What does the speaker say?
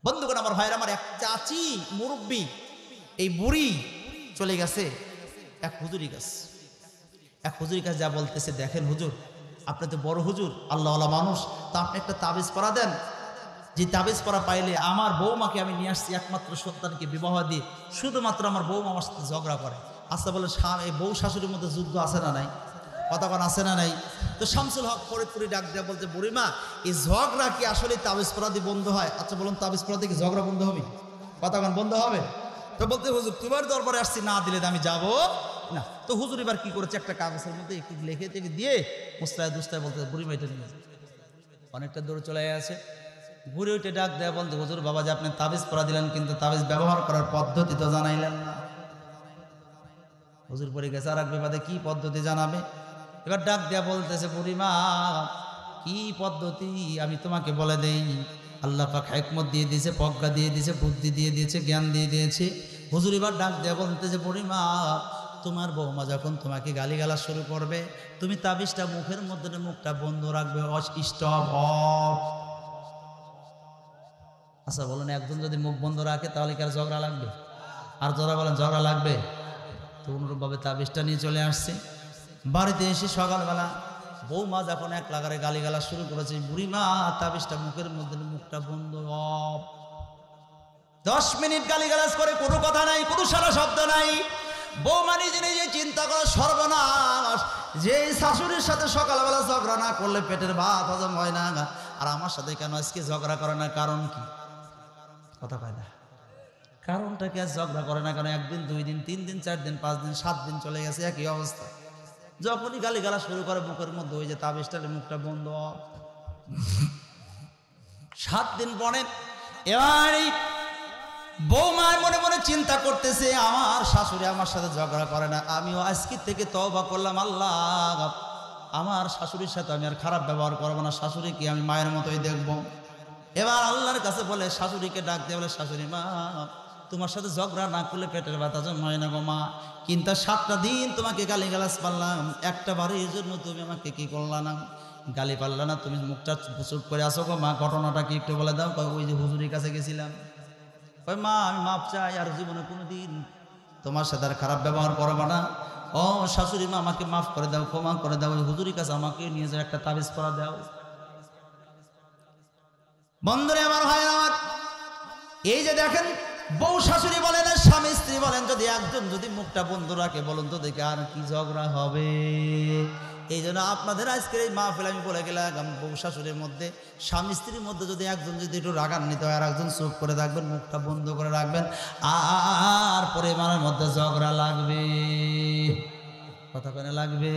বন্ধুগণ আমার ভাইয়ের, আমার এক চাচি মুরব্বী, এই বুড়ি চলে গেছে এক হুজুরি কাছে। এক হুজুরি কাছে যা বলতেছে, দেখেন হুজুর, আপনি তো বড় হুজুর, আল্লাহওয়ালা মানুষ, তো আপনি একটা তাবিজ পরা দেন। যে তাবিজ পরা পাইলে আমার বৌমাকে আমি নিয়ে আসছি একমাত্র সন্তানকে বিবাহ দিয়ে, শুধুমাত্র আমার বৌমা আমার সাথে ঝগড়া করে। আচ্ছা বলে, এই বউ শাশুড়ির মধ্যে যুদ্ধ আছে না নাই? কতক্ষণ আছে না নাই? তো শামসুল হক ফরিদপুরি ডাক দেওয়া বলতে, বুড়িমা এই ঝগড়া কি আসলে তাবিজ পরা দিয়ে বন্ধ হয়? আচ্ছা বলুন, তাবিজ পরা দিয়ে কি ঝগড়া বন্ধ হবে? কতক্ষণ বন্ধ হবে? তো বলতে, হুজুর তোমার দরবারে আসছি, না দিলে আমি যাব না। তো হুজুর এবার কি করেছে, একটা কাগজের মধ্যে একটু লিখে টেখে দিয়ে মুস্তায় দুস্তায় বলতে, বুড়িমা এটা নিয়ে অনেকটা দূরে চলে আসে। ঘুরে উঠে ডাক দেয়া বলতে, হুজুর বাবা যে আপনি তাবিজ পরা দিলেন, কিন্তু তাবিজ ব্যবহার করার পদ্ধতি তো জানাইলেন না। হুজুর পরে গেছে আর এক বিবাদে, কি পদ্ধতি জানাবে? এবার ডাক দেয়া বলতেছে, বুড়িমা কি পদ্ধতি আমি তোমাকে বলে দেই। আল্লাহ পাক হিকমত দিয়ে দিয়েছে, প্রজ্ঞা দিয়ে দিয়েছে, বুদ্ধি দিয়ে দিয়েছে, জ্ঞান দিয়ে দিয়েছে। হুজুর এবার ডাক দেয়া বলতেছে, বুড়িমা তোমার বৌমা যখন তোমাকে গালিগালাজ শুরু করবে, তুমি তাবিজটা মুখের মধ্যে মুখটা বন্ধ রাখবে, স্টপ অফ। আচ্ছা বলুন, একজন যদি মুখ বন্ধ রাখে তাহলে কি আর ঝগড়া লাগবে? আর যারা বলেন ঝগড়া লাগবে? তো অনুরূপভাবে তাবিজটা নিয়ে চলে আসছে। বাড়িতে এসে সকালবেলা বৌমা যখন এক লাগারে গালিগালা শুরু করেছে, বুড়িমা তাবিজটা মুখের মধ্যে মুখটা বন্ধ অফ। 10 মিনিট গালিগালাজ করে, কোনো কথা নাই, কোনো সারা শব্দ নাই। বৌমা নিজে নিজে চিন্তা করে, সর্বনাশ, যে শাশুড়ির সাথে সকালবেলা ঝগড়া না করলে পেটের ভাত হজম হয় না, আর আমার সাথে কেন আজকে ঝগড়া করে না? কারণ কি? কথা পায় না। কারণটা কি? আর ঝগড়া করে না কেন? 1 দিন 2 দিন 3 দিন 4 দিন 5 দিন 7 দিন চলে গেছে, একই অবস্থা। যখনই গালিগালা শুরু করে মুখের মধ্যে ওই যে তাবিজটার মুখটা বন্ধ। 7 দিন পরে এবার বৌমায় মনে মনে চিন্তা করতেছে, আমার শাশুড়ি আমার সাথে ঝগড়া করে না, আমিও আজকে থেকে তওবা করলাম, আল্লাহ আমার শাশুড়ির সাথে আমি আর খারাপ ব্যবহার করবো না, শাশুড়িকে আমি মায়ের মতোই দেখবো। এবার আল্লাহর কাছে বলে, শাশুড়িকে ডাক দিয়ে বলে, শাশুড়ি মা তোমার সাথে ঝগড়া না করলে পেটের ব্যথা জন্ম হয় না গো মা, কিন্তু 7টা দিন তোমাকে গালিগালাজ পারলাম, একটা বারের জন্য তুমি আমাকে কি করলা না, গালি পারলা না, তুমি মুখটা চুপ করে আসো গো মা, ঘটনাটা কি একটু বলে দাও। ওই যে হুজুরির কাছে গেছিলাম, ওই মা আমি মাপ চাই, আর জীবনে কোনোদিন তোমার সাথে আর খারাপ ব্যবহার করবো না। ও শাশুড়ি মা আমাকে মাফ করে দাও, ক্ষমা করে দাও, ওই হুজুরির কাছে আমাকে নিয়ে যাও, একটা তাবিজ পরা দাও। বন্ধুরে আমার ভাই আমার, এই যে দেখেন, বউ শাশুড়ি বলেন আর স্বামী স্ত্রী বলেন, যদি একজন যদি মুখটা বন্ধ রাখে, বলুন তো দেখে আর কি ঝগড়া হবে? এই জন্য আপনাদের আজকের এই মাহফিল আমি বলে গেলাম, বউ শাশুড়ির মধ্যে, স্বামী স্ত্রীর মধ্যে যদি একজন যদি একটু রাগান্বিত হয়, আর একজন চুপ করে রাখবেন, মুখটা বন্ধ করে রাখবেন, আর পরিবারের মধ্যে ঝগড়া লাগবে। কথা কেন লাগবে?